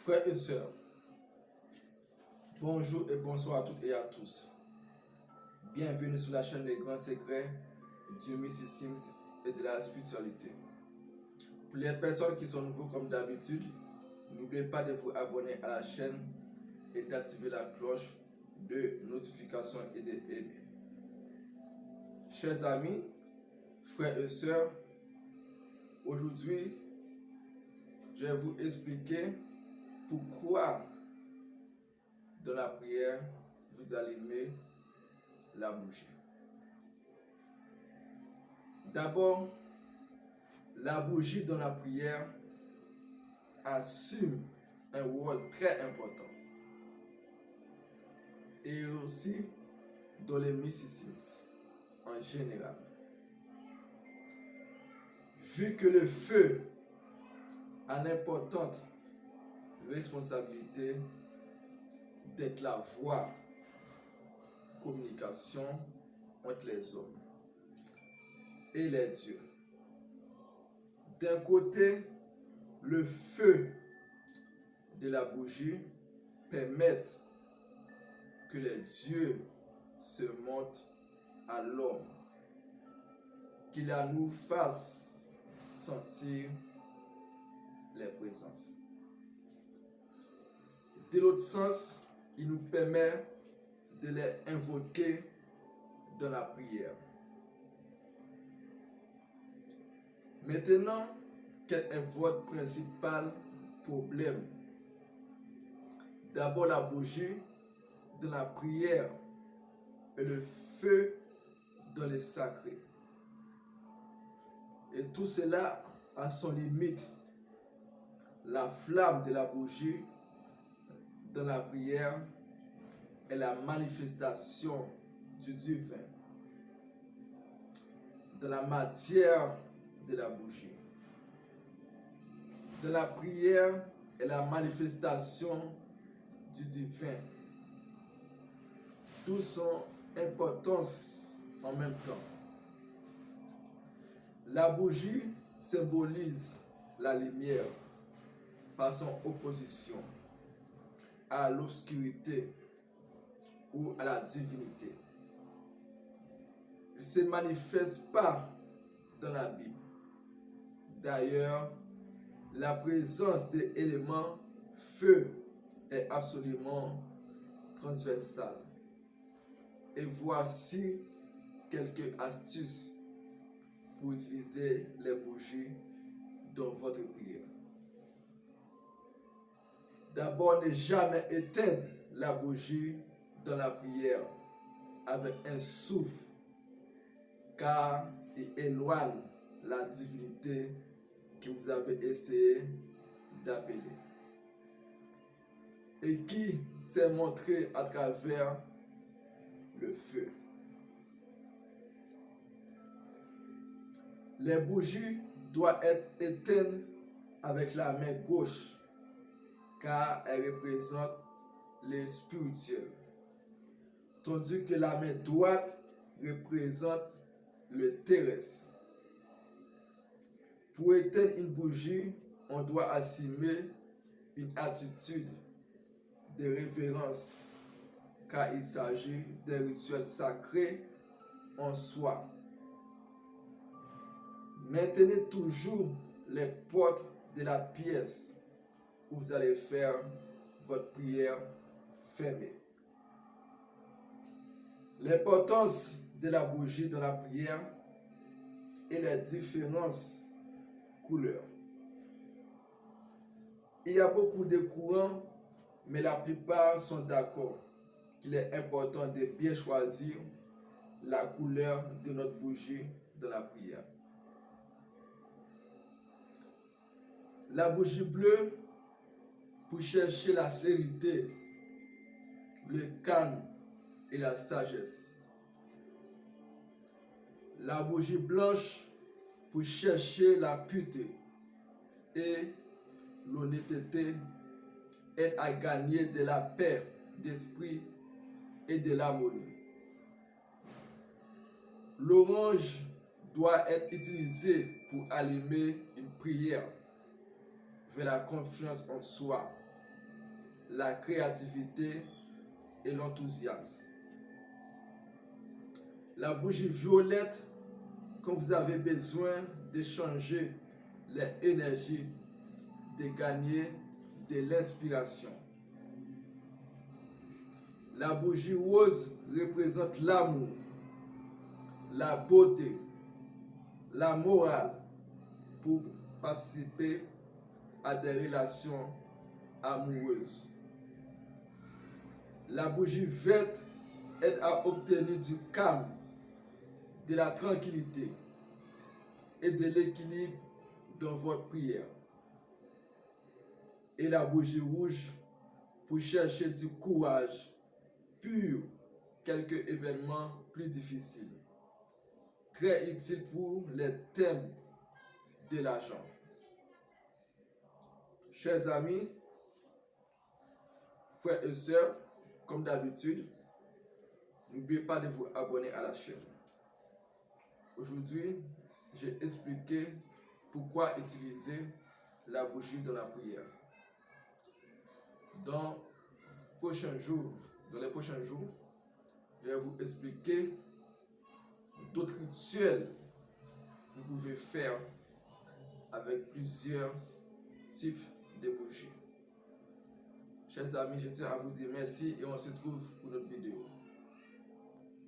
Frères et sœurs, bonjour et bonsoir à toutes et à tous. Bienvenue sur la chaîne des grands secrets du mysticisme et de la spiritualité. Pour les personnes qui sont nouveaux comme d'habitude, n'oubliez pas de vous abonner à la chaîne et d'activer la cloche de notification et d'aimer. Chers amis, frères et sœurs, aujourd'hui, je vais vous expliquer pourquoi dans la prière vous allumez la bougie. D'abord, la bougie dans la prière assume un rôle très important. Et aussi dans le mysticisme en général. Vu que le feu a l'importante responsabilité d'être la voie de communication entre les hommes et les dieux. D'un côté, le feu de la bougie permet que les dieux se montrent à l'homme, qu'il nous fasse sentir les présences. De l'autre sens, il nous permet de les invoquer dans la prière. Maintenant, quel est votre principal problème? D'abord, la bougie dans la prière et le feu dans les sacrés. Et tout cela a son limite. La flamme de la bougie dans la prière est la manifestation du divin dans la matière de la bougie. Dans la prière est la manifestation du divin. Tout son importance en même temps. La bougie symbolise la lumière par son opposition à l'obscurité ou à la divinité. Il ne se manifeste pas dans la Bible. D'ailleurs, la présence des éléments feu est absolument transversale. Et voici quelques astuces pour utiliser les bougies dans votre prière. D'abord, ne jamais éteindre la bougie dans la prière avec un souffle, car il éloigne la divinité que vous avez essayé d'appeler et qui s'est montrée à travers le feu. Les bougies doivent être éteintes avec la main gauche, car elles représentent les spirituels, tandis que la main droite représente le terrestre. Pour éteindre une bougie, on doit assumer une attitude de révérence, car il s'agit d'un rituel sacré en soi. Maintenez toujours les portes de la pièce où vous allez faire votre prière fermée. L'importance de la bougie dans la prière et les différentes couleurs. Il y a beaucoup de courants, mais la plupart sont d'accord qu'il est important de bien choisir la couleur de notre bougie dans la prière. La bougie bleue pour chercher la sérénité, le calme et la sagesse. La bougie blanche pour chercher la pureté et l'honnêteté, aide à gagner de la paix d'esprit et de l'harmonie. L'orange doit être utilisé pour allumer une prière vers la confiance en soi la créativité et l'enthousiasme. La bougie violette, quand vous avez besoin d'échanger les énergies, de gagner de l'inspiration. La bougie rose représente l'amour, la beauté, la morale pour participer à des relations amoureuses. La bougie verte aide à obtenir du calme, de la tranquillité et de l'équilibre dans votre prière. Et la bougie rouge pour chercher du courage pur, quelques événements plus difficiles. Très utile pour les thèmes de l'argent. Chers amis, frères et sœurs, comme d'habitude, n'oubliez pas de vous abonner à la chaîne. Aujourd'hui, j'ai expliqué pourquoi utiliser la bougie dans la prière. Dans les prochains jours, je vais vous expliquer d'autres rituels que vous pouvez faire avec plusieurs types de bougies. Chers amis, je tiens à vous dire merci et on se retrouve pour notre vidéo.